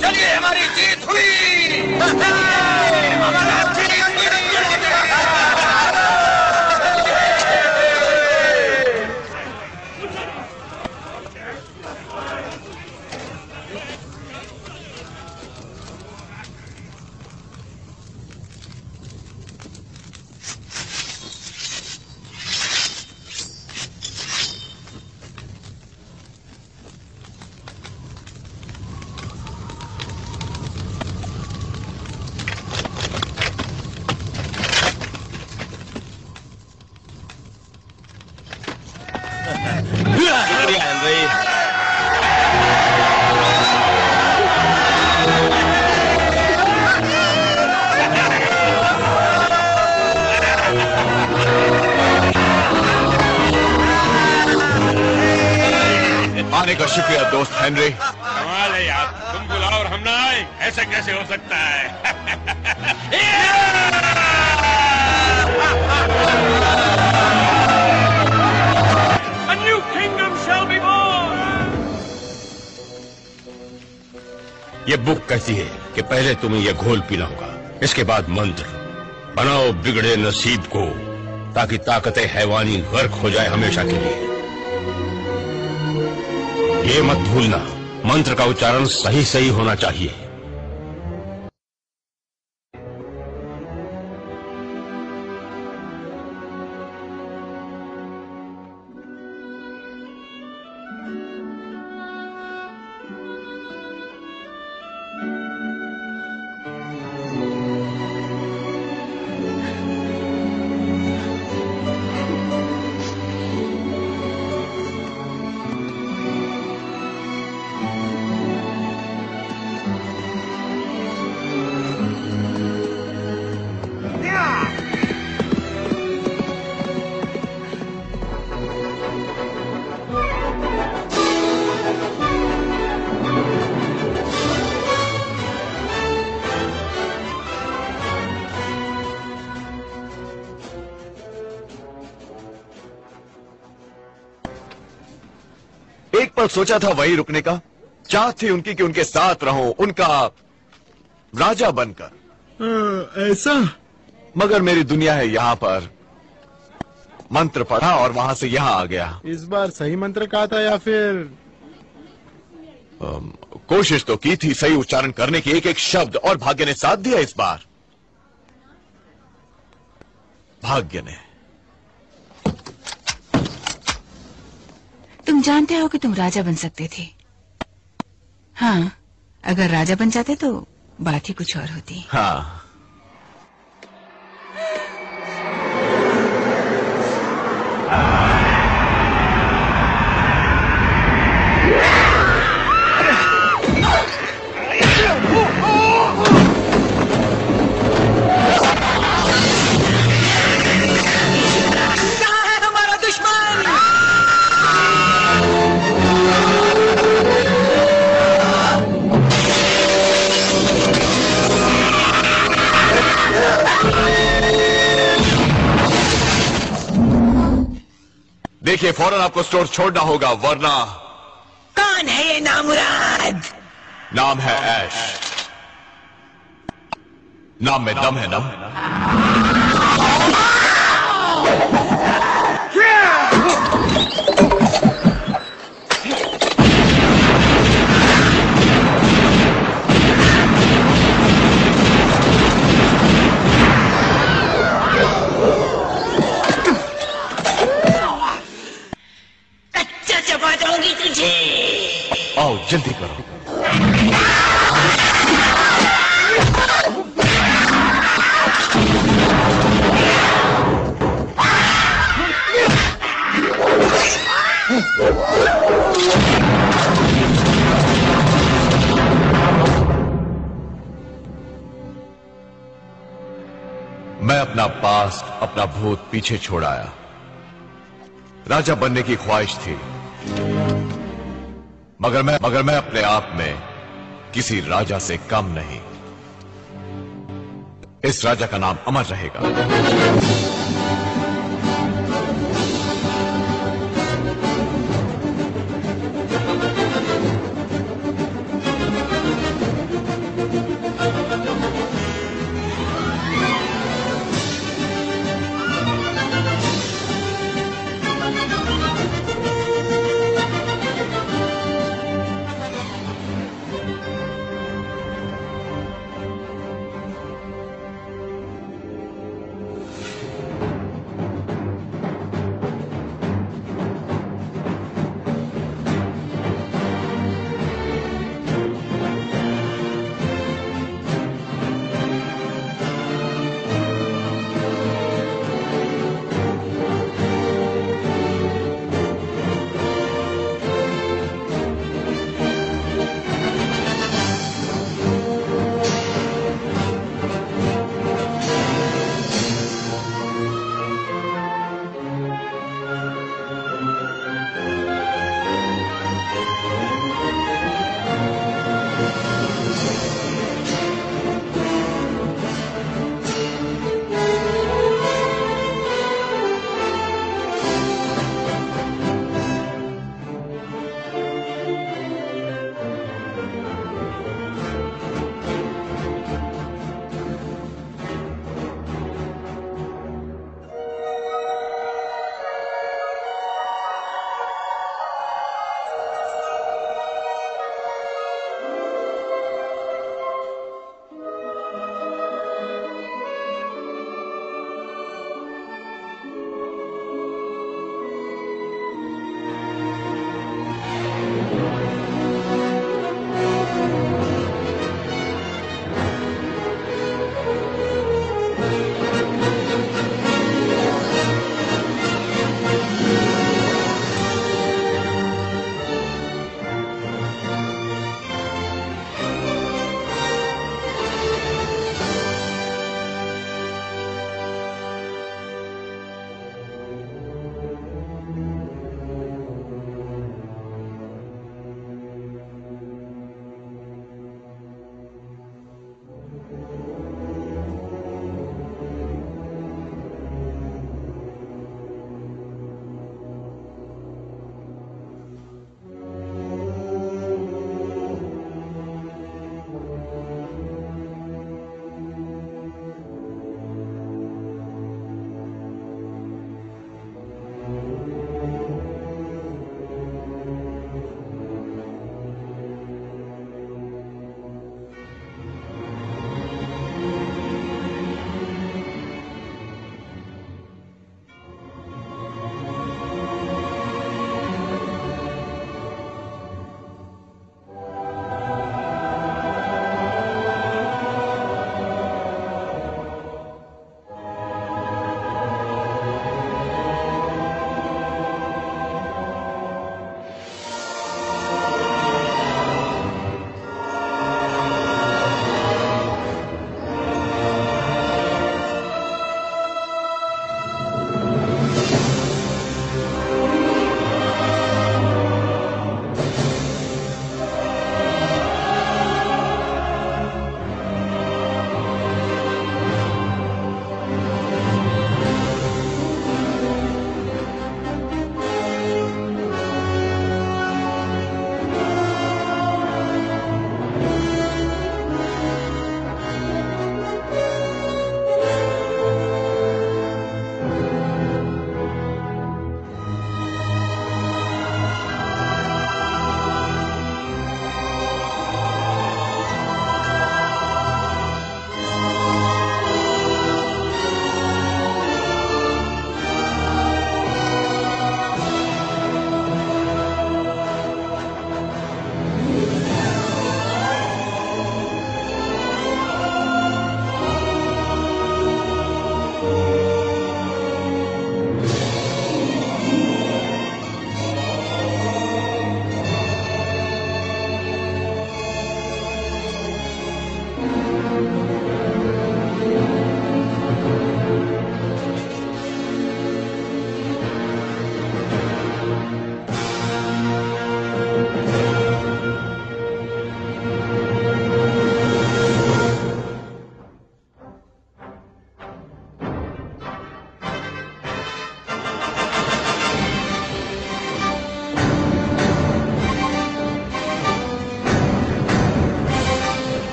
चलिए, हमारी जीत हुई। आने का शुक्रिया दोस्त हेनरी। कमाल है यार, तुम बुलाओ और हम ना आए, ऐसा कैसे हो सकता है? A new kingdom shall be born. ये बुक कहती है कि पहले तुम्हें यह घोल पीना होगा, इसके बाद मंत्र बनाओ बिगड़े नसीब को, ताकि ताकतें हैवानी गर्क हो जाए हमेशा के लिए। ये मत भूलना, मंत्र का उच्चारण सही सही होना चाहिए। एक पल सोचा था वहीं रुकने का, चाह थी उनकी कि उनके साथ रहूं, उनका राजा बनकर। ऐसा? मगर मेरी दुनिया है यहाँ पर। मंत्र पढ़ा और वहां से यहाँ आ गया। इस बार सही मंत्र कहा था या फिर? कोशिश तो की थी सही उच्चारण करने की, एक एक शब्द, और भाग्य ने साथ दिया इस बार। भाग्य ने। तुम जानते हो कि तुम राजा बन सकते थे। हाँ, अगर राजा बन जाते तो बात ही कुछ और होती। हाँ, देखिए, फौरन आपको स्टोर छोड़ना होगा, वरना। कौन है ये नामुराद? नाम है ऐश। नाम में दम है ना? जल्दी करो। मैं अपना पास्ट, अपना भूत पीछे छोड़ आया। राजा बनने की ख्वाहिश थी, मगर मैं अपने आप में किसी राजा से कम नहीं। इस राजा का नाम अमर रहेगा।